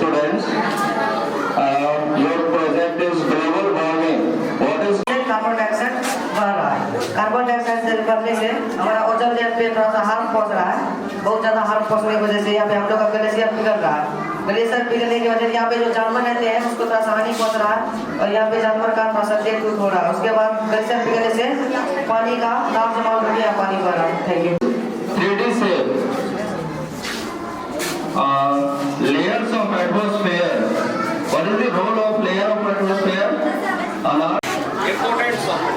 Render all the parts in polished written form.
students. Your project is global warming. What is carbon dioxide बढ़ रहा है। Carbon dioxide से बढ़ने से हमारा ओजोन लेयर पे थोड़ा सा हार्म पहुंच रहा है। बहुत ज़्यादा हार्म पहुंचने की वजह से यहाँ पे हम लोग का ग्लेशियर पिघल रहा है। ग्लेशियर पिघलने की वजह से यहाँ पे जो जानवर रहते हैं उसको थोड़ा सा हानि पहुंच रहा है और यहाँ पे जानवर का थोड़ा सा डेथ हो रहा है। उसके बाद ग्लेशियर पिघलने से पानी का लार्ज अमाउंट हो गया, पानी बढ़ रहा है। Thank you. 3D cell? Layers of atmosphere. What is the role of layer of atmosphere on our importance of it?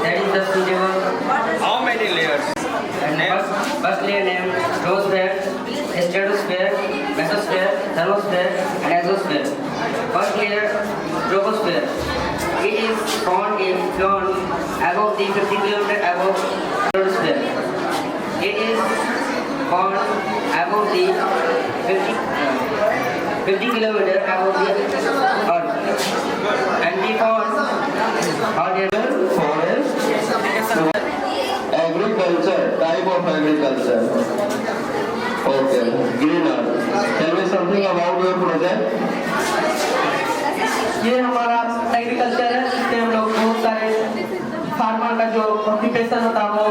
That is the suitable. How many layers? First layer name troposphere, stratosphere, mesosphere, thermosphere, and exosphere. First layer troposphere. It is found above the 50 km above stratosphere. It is found above the 50 km above the earth. And we found forest? Agriculture, type of agriculture. Okay, green earth. Tell me something about your project. ये हमारा agriculture है, जिसमें हम लोग बहुत सारे farmer का जो ऑक्यूपेशन होता है वो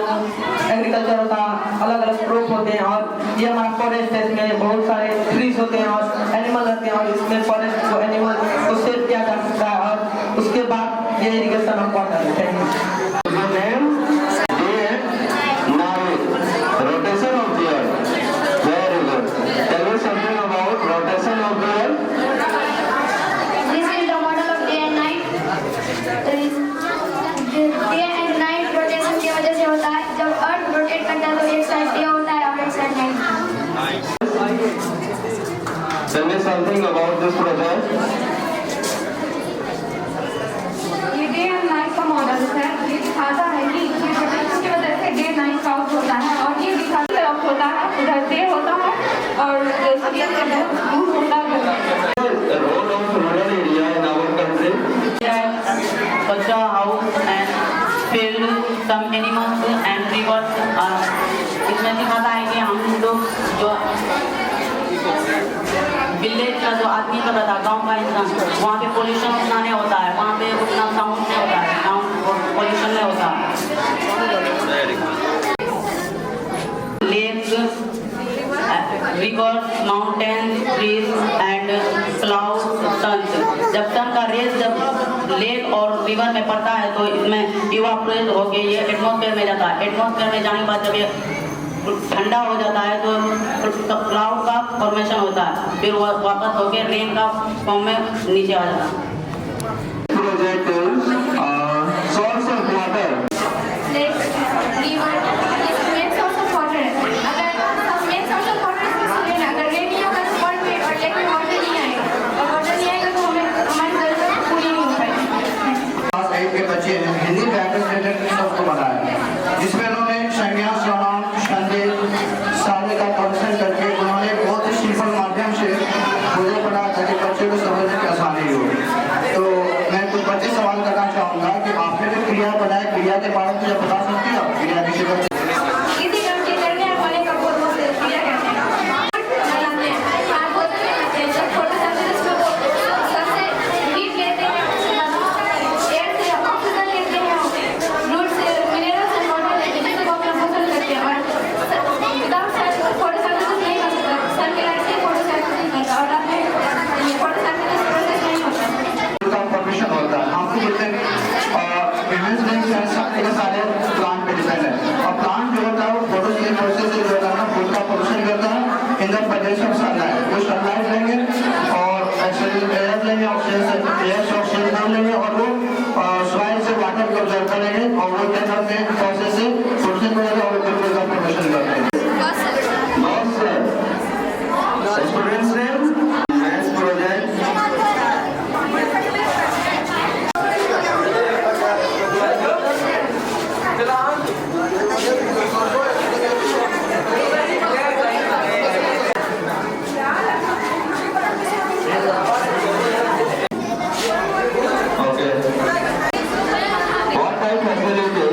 एग्रीकल्चर होता है, अलग अलग क्रॉप होते हैं। और ये हमारा फॉरेस्ट है, इसमें बहुत सारे ट्रीज होते हैं और एनिमल रहते हैं और इसमें फॉरेस्ट को एनिमल को सेव किया जा सकता है और उसके बाद ये इरिगेशन हम वाटर है। Thank you. Rotation of the earth. Very good. Tell me something about rotation of the earth. This is the model of day and night. Day and night rotation की वजह से होता है। जब अर्थ रोटेट करता है तो एक साइड डे होता है और एक side night. Tell me something about this project. ये डे एंड नाइट का मॉडल है। ये दिखाता है कि ये रोटेशन की वजह से डे नाइट का आउट होता है और ये दिखाता है ऑफ होता है, उधर डे होता है और सूर्य से बहुत दूर होता है। The role of rural area in our country. Culture house and field some animals and rivers इसमें दिखाता है कि हम लोग जो विलेज का जो आदमी का रहता है, गाँव का इंसान, वहाँ पे पोल्यूशन उतना नहीं होता है, वहाँ पे उतना साउंड नहीं होता है, साउंड पोल्यूशन नहीं होता lake rivers mountain trees and cloud suns. जब सन का रेस जब लेक और रिवर में पड़ता है तो इसमें इवापोरेट होके ये एटमॉस्फेयर में जाता है। एटमॉस्फेयर में जाने के बाद जब ये ठंडा हो जाता है तो क्लाउड का फॉर्मेशन होता है, फिर वो वापस होके रेन का फॉर्म में नीचे आ जाता है। Project is source of water. Lake, river, ये main source of water है। अगर main source of water इसमें से लेना, अगर rain नहीं होगा तो pond में और lake में water नहीं आएगा और water नहीं आएगा तो हमें हमारी जरूरत पूरी नहीं हो पाएगी। क्लास 8 के बच्चे ने हिंदी व्याकरण रिलेटेड शब्द को बनाया, जिसमें उन्होंने संज्ञा, सर्वनाम, संधि, सारे का कॉन्सेप्ट करके उन्होंने बहुत ही सिंपल माध्यम से मुझे पढ़ा ताकि बच्चे को समझने की आसानी हो। तो मैं कुछ बच्चे सवाल करना चाहूँगा कि आपने जो क्रिया बनाया, क्रिया के बारे में मुझे बता सकती हो? क्रिया किसी को किसी काम के करने वाले का बहुत बहुत क्रिया कहते हैं। बनाते हैं, हाथ बोलते हैं, जब फोटोसिंथेसिस में वो सबसे हीट लेते हैं, एयर से ऑक्सीजन लेते हैं, रूट से मिनरल्स एंड वाटर लेते हैं, जिसको अपना फसल करते हैं और विदाउट फोटोसिंथेसिस नहीं हो सकता। सन के लाइट से फोटोसिंथेसिस होता है और रात में फोटोसिंथेसिस प्रोसेस नहीं होता। परमिशन होता है। हम कहते हैं इमेज लिंक्स हैं, सबके सारे प्लांट पे डिपेंड है और प्लांट जो होता है वो फोटोसिंथेसिस से जो होता है ना फूड का प्रोडक्शन करता है इन द प्रेजेंस ऑफ सनलाइट। वो सनलाइट लेंगे और एयर लेंगे, ऑक्सीजन एयर से ऑक्सीजन लेंगे और वो सॉइल से वाटर को ऑब्जर्व करेंगे और वो क्या करते हैं प्रोसेस से प्रोडक्शन करेंगे और फूड का प्रोडक्शन करते हैं। Students name, next project. Okay. What type facility?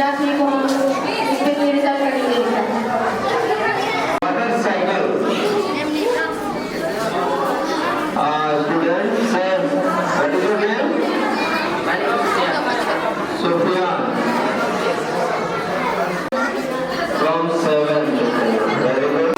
विद्यार्थी को हम इसमें रिजल्ट करेंगे। Motorcycle. Student, sir, what is your name? Sufyan. From 7th. Very good.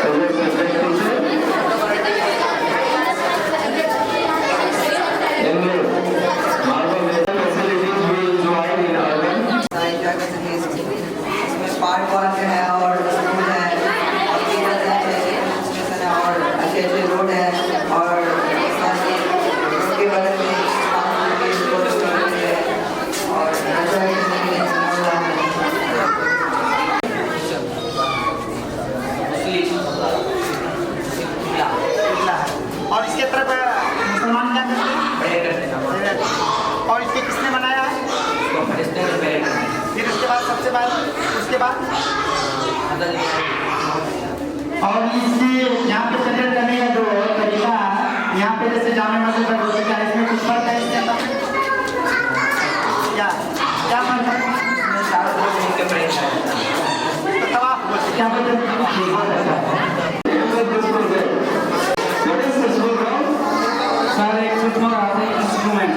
Favorite subject teacher? English. Marvel facilities we enjoy in urban. Enjoy कर सके इसमें park वार्क है और स्कूल है और टीचर है स्टेशन है और अच्छे अच्छे रोड है और उसके बगल में स्कूल है और एंजॉय करने के लिए मोहल्ला है। और इसके तरफ मुसलमान क्या करते हैं? और इसके किसने बनाया है? फिर उसके बाद सबसे बाद उसके बाद और इससे यहाँ पे सजन करने का जो तरीका है यहाँ पे जैसे जामे मस्जिद पर होता है इसमें कुछ फर्क है इसके अंदर? क्या क्या फर्क है? तो तवाफ बोलते क्या बोलते हैं? What is this program? Sir एक सूक्ष्म इंस्ट्रूमेंट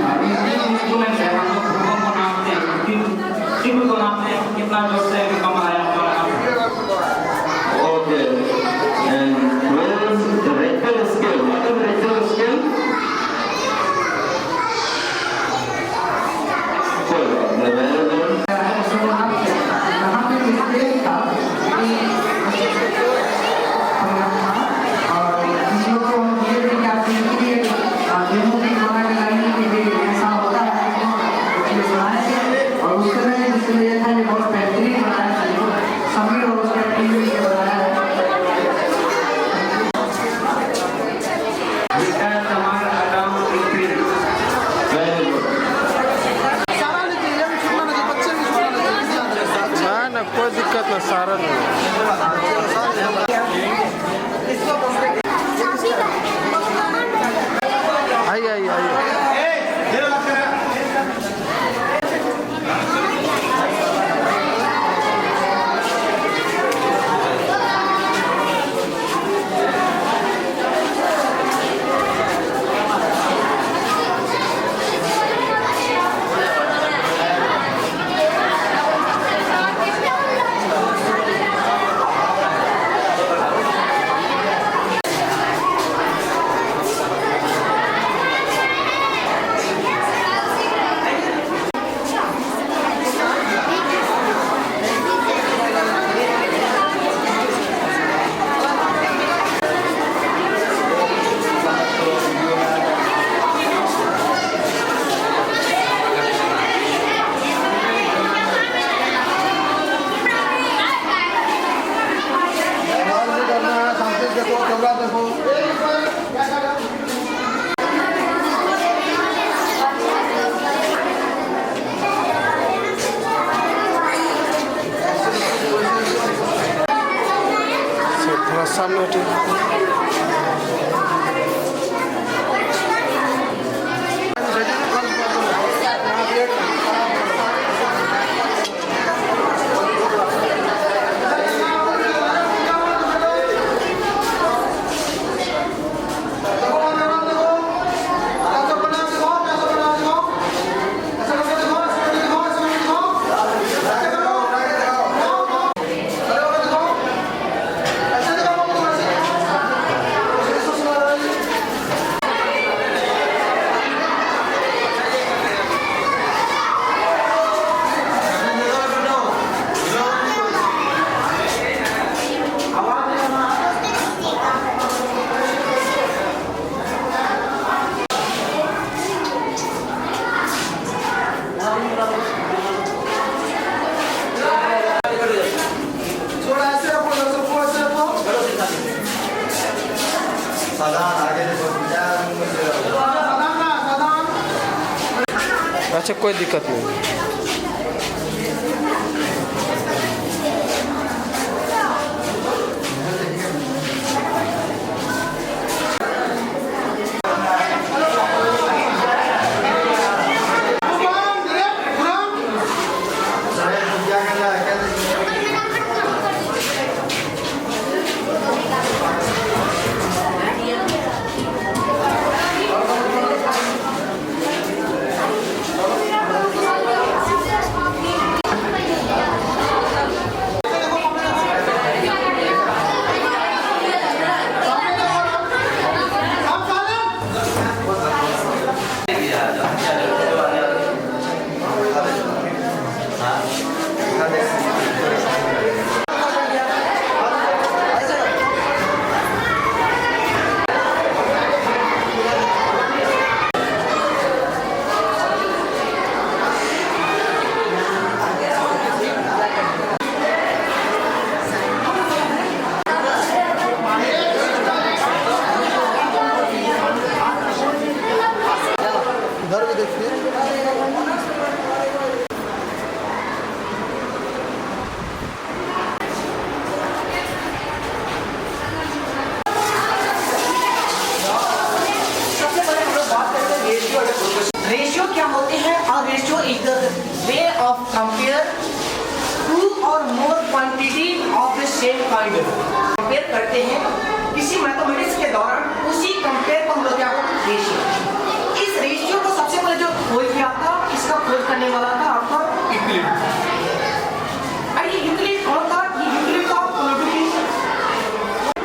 इंस्ट्रूमेंट है हम लोग भूकंप को नापते हैं तीव्र को नापते हैं कितना जोर से भूकंप आया हमारा। Okay. And where is the Richter scale? What is Richter scale? Cool. Very good. कहाँ पे मिस्टेक था और किसी को ये भी क्या चाहिए गेहूं की खाना लगाने के लिए ऐसा होता है उसमें बनाया और उस समय इसलिए था ये बहुत बेहतरीन बनाया था सभी और उसका टीम मिलकर बनाया है। Very good. ना कोई दिक्कत ना सारा नहीं आइए आइए आइए थोड़ा सामने हटिए। अच्छा कोई दिक्कत नहीं। of compare two or more quantity of the same kind. Compare करते हैं किसी मैथमेटिक्स के दौरान, उसी कंपेयर को हम लोग क्या बोलते हैं, रेशियो। इस रेशियो को सबसे पहले जो खोज किया था, इसका खोज करने वाला था आपका यूक्लिड। यूक्लिड कौन था? यूक्लिड का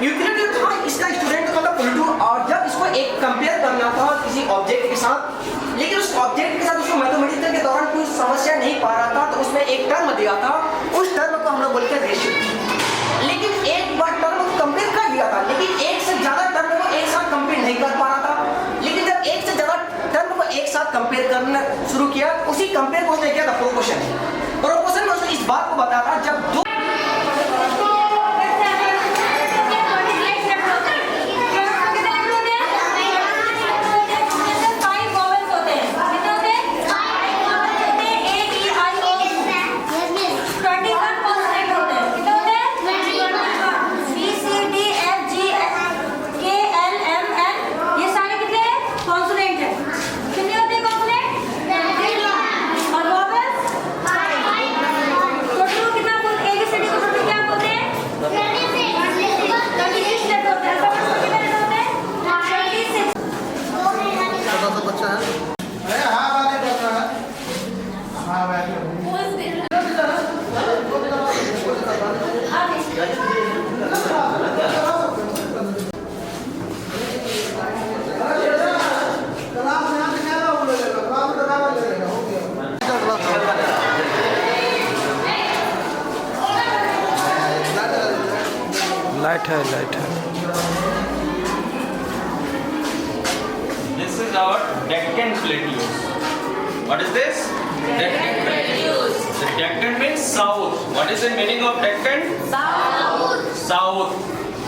यूक्लिड जो था, इसका स्टूडेंट का प्लूटो, और जब इसको एक कंपेयर करना था किसी ऑब्जेक्ट के साथ, लेकिन उस ऑब्जेक्ट के साथ उसको मैथमेटिक्स के दौरान कोई समस्या नहीं पा रहा था, तो उसमें एक टर्म दिया था, उस टर्म को हम लोग बोलते हैं रेशियो। लेकिन एक बार टर्म को कंपेयर कर दिया था, लेकिन एक से ज्यादा टर्म को एक साथ कंपेयर नहीं कर पा रहा था। लेकिन जब एक से ज्यादा टर्म को एक साथ कंपेयर करना शुरू किया, उसी कंपेयर को उसने किया था प्रोपोर्शन। प्रोपोर्शन में उसने इस बात को बताया था, जब दो लाइट है। This is our Deccan plateaus. What is this? Deccan plateaus. The Deccan means south. What is the meaning of Deccan? South. South.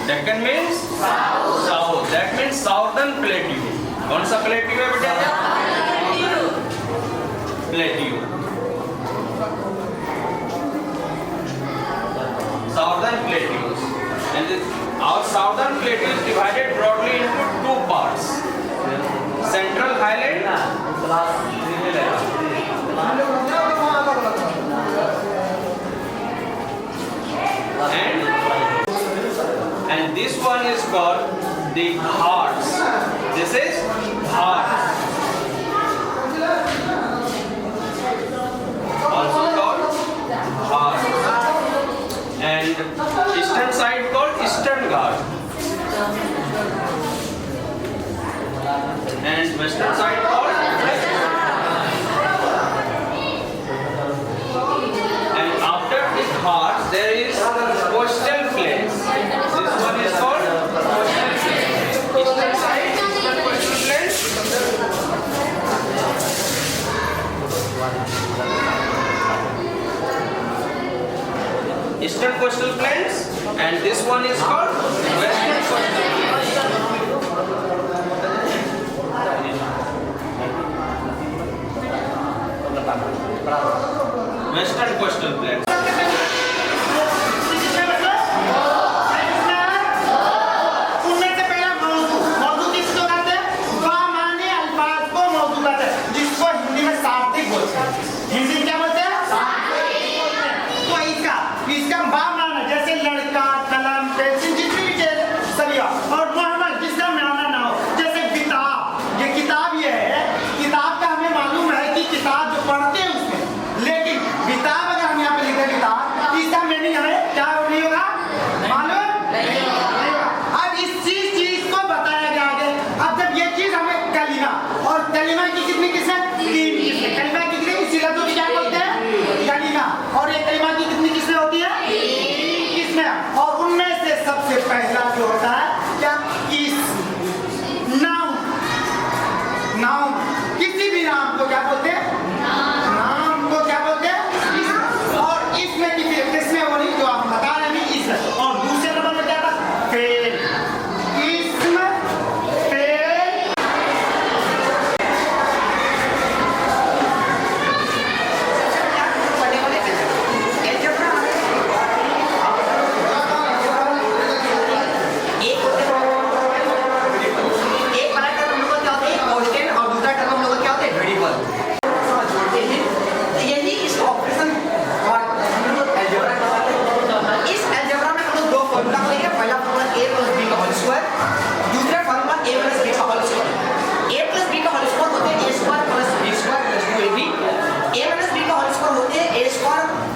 Deccan means south. South. That means southern plateau. कौन सा plateau है बेटा? Plateau. Southern plateaus. And our southern plateau is divided broadly into two parts. Central highland and this one is called the Ghats. This is Ghats. Also called Ghats. And eastern side called Eastern Ghat. And western side called and after this Ghats there is coastal plains. This one is called coastal plains. Eastern side coastal plains. Eastern coastal plains, and this one is called western coastal plains. Western coastal plains. उनमें से पहला मौजूद किसको कहते हैं? बामाने अल्फाज को मौजूद कहते हैं, जिसको हिंदी में शाब्दिक बोलते हैं। हिंदी में क्या बोलते हैं? तो इसका बामाना जैसे लड़का, कलम, पेंसिल, जितनी भी चीज सभी, और मोहम्मद जिसका माना ना हो, जैसे किताब। ये किताब ये है, किताब का हमें मालूम है कि किताब जो पढ़ते हैं उसमें, लेकिन किताब अगर हम यहाँ पे लिख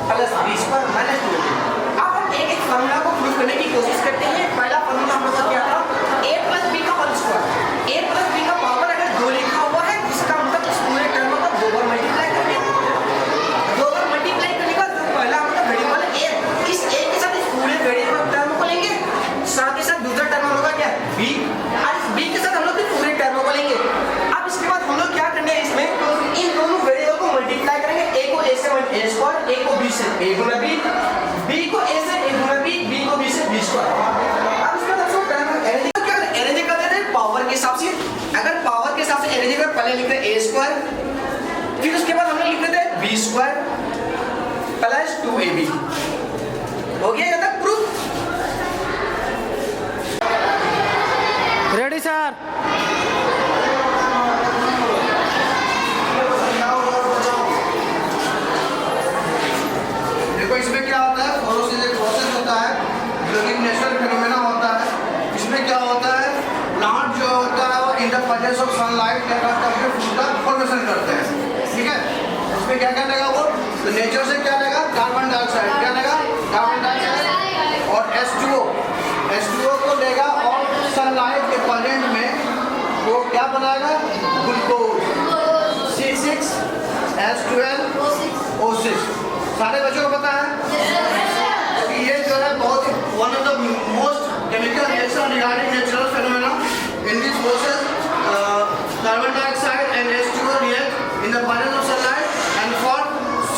plus B square minus 2ab। अब हम एक एक फॉर्मूला को प्रूव करने की कोशिश करते हैं। पहला फॉर्मूला हम लोग का क्या था, a प्लस बी का whole square. a plus B का पावर अगर 2 लिखा हुआ है, इसका मतलब इस पूरे टर्म को 2 बार मल्टीप्लाई करने, 2 बार मल्टीप्लाई करने का जो पहला हम लोग वेरिएबल a, इस a के साथ इस पूरे वेरिएबल टर्म को लेंगे, साथ ही साथ दूसरा टर्म हम लोग का क्या है b, और इस b के साथ हम लोग पूरे टर्म को लेंगे। अब इसके बाद हम लोग क्या करने हैं, इसमें इन दोनों वेरिएबल को मल्टीप्लाई करेंगे। a को a से a स्क्वायर, a को b से a गुना b, b को a से a गुना b, b को b से b स्क्वायर। अब इसमें हम लोग टर्म अरेंज क्या अरेंज कर देते हैं पावर के हिसाब से। अगर पावर के हिसाब से अरेंज कर, पहले लिखते हैं a स्क्वायर, फिर उसके बाद हम लोग लिख देते हैं b स्क्वायर प्लस 2ab। हो गया यहाँ तक प्रूफ? Ready sir. देखो इसमें क्या होता है, फोटोसिंथेसिस एक प्रोसेस होता है जो कि नेचुरल फिनोमेना होता है। इसमें क्या होता है, प्लांट जो होता है वो इन द प्रेजेंस ऑफ सनलाइट क्या करता है, फूड का फॉर्मेशन करते हैं। ठीक है, इसमें क्या क्या लेगा वो, तो नेचर से क्या लेगा, कार्बन डाइऑक्साइड, क्या लेगा कार्बन डाइऑक्साइड और H2O को लेगा और सनलाइट के प्रेजेंट में वो क्या बनाएगा, ग्लूकोज C6H12O6। सारे बच्चों को पता है कि ये जो है बहुत ही one of the most chemical reaction regarding natural phenomena. In this process carbon dioxide and H2O react in the presence of sunlight and form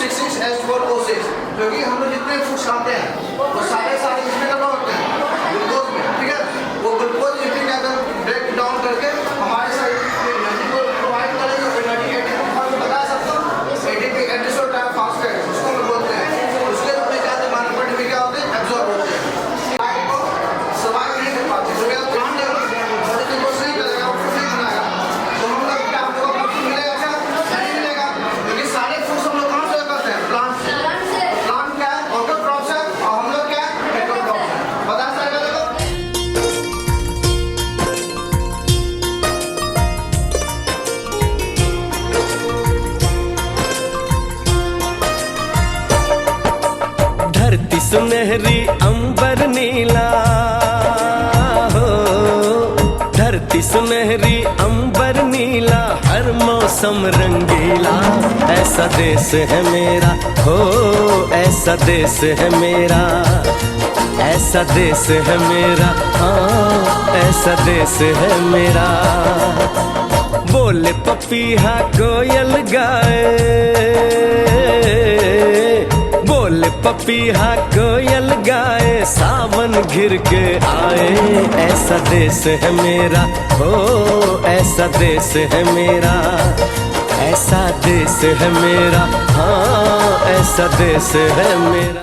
6,6H12O6। जो कि हम लोग जितने फूड्स खाते हैं वो सारे इसमें कब होते हैं, ग्लूकोज में। ठीक है, वो ग्लूकोज इतनी क्या कर ब्रेक डाउन करके हमारे शरीर को एनर्जी को प्रोवाइड करेगा। एनर्जी एटीपी फॉर्म में बता सकता हूँ, एटीपी एडिसोल ट्राइफॉस्फेट उसको हम बोलते हैं। उसके रूप में क्या होता है, हमारे बॉडी में क्या होते हैं, एब्जॉर्ब होते हैं, लाइट को सर्वाइव नहीं कर पाते। तो क्या प्लांट लेवल बॉडी को कुछ नहीं करेगा, फूड नहीं बनाएगा, तो हम लोग क्या हम लोग को फूड मिलेगा क्या, नहीं मिलेगा। क्योंकि सारे फूड्स हम लोग कहाँ से करते हैं, प्लांट से। प्लांट क्या है, ऑटोट्रॉफ्स है, और हम लोग क्या है, हेटेरोट्रॉफ्स है। बता सकते हो? धरती सुनहरी अंबर नीला हो, धरती सुनहरी अंबर नीला, हर मौसम रंगीला। ऐसा देश है मेरा हो, ऐसा देश है मेरा, ऐसा देश है मेरा, हाँ ऐसा देश है मेरा। बोले पपीहा कोयल गाए, बोले पपीहा कोयल गाए, सावन घिर के आए। ऐसा देश है मेरा हो, ऐसा देश है मेरा, ऐसा देश है मेरा, हाँ ऐसा देश है मेरा।